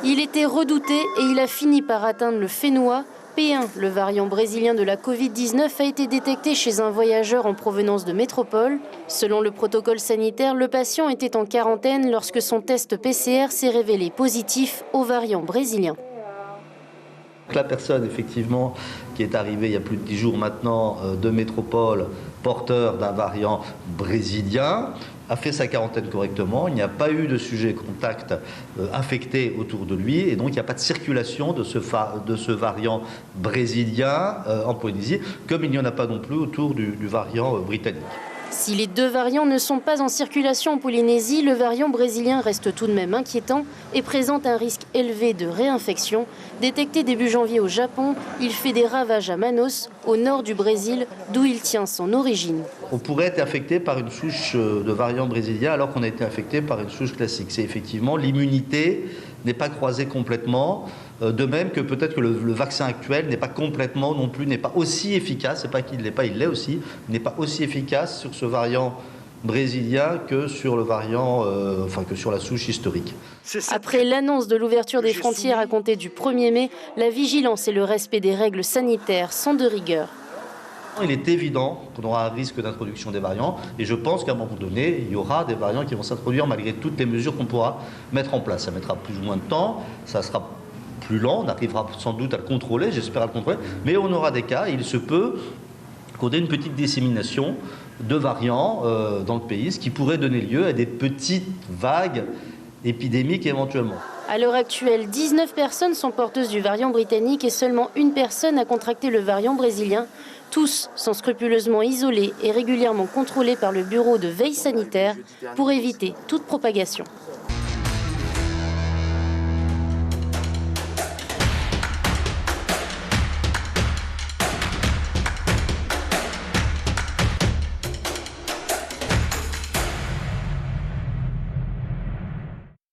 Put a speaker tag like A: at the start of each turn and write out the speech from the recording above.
A: Il était redouté et il a fini par atteindre le Fénois. P1, le variant brésilien de la Covid-19, a été détecté chez un voyageur en provenance de métropole. Selon le protocole sanitaire, le patient était en quarantaine lorsque son test PCR s'est révélé positif au variant brésilien.
B: La personne, effectivement, qui est arrivée il y a plus de 10 jours maintenant de métropole, porteur d'un variant brésilien, a fait sa quarantaine correctement. Il n'y a pas eu de sujet contact infecté autour de lui et donc il n'y a pas de circulation de ce variant brésilien en Polynésie, comme il n'y en a pas non plus autour du variant britannique.
A: Si les deux variants ne sont pas en circulation en Polynésie, le variant brésilien reste tout de même inquiétant et présente un risque élevé de réinfection. Détecté début janvier au Japon, il fait des ravages à Manaus, au nord du Brésil, d'où il tient son origine.
B: On pourrait être infecté par une souche de variant brésilien alors qu'on a été infecté par une souche classique. C'est effectivement l'immunité n'est pas croisée complètement. De même que peut-être que le vaccin actuel n'est pas complètement non plus, n'est pas aussi efficace, c'est pas qu'il ne l'est pas, il l'est aussi, n'est pas aussi efficace sur ce variant brésilien que sur le variant, que sur la souche historique.
A: Après l'annonce de l'ouverture des frontières à compter du 1er mai, la vigilance et le respect des règles sanitaires sont de rigueur.
B: Il est évident qu'on aura un risque d'introduction des variants et je pense qu'à un moment donné, il y aura des variants qui vont s'introduire malgré toutes les mesures qu'on pourra mettre en place. Ça mettra plus ou moins de temps, ça sera plus lent, on arrivera sans doute à le contrôler, j'espère à le contrôler, mais on aura des cas, et il se peut qu'on ait une petite dissémination de variants dans le pays, ce qui pourrait donner lieu à des petites vagues épidémiques éventuellement.
A: À l'heure actuelle, 19 personnes sont porteuses du variant britannique et seulement une personne a contracté le variant brésilien. Tous sont scrupuleusement isolés et régulièrement contrôlés par le bureau de veille sanitaire pour éviter toute propagation.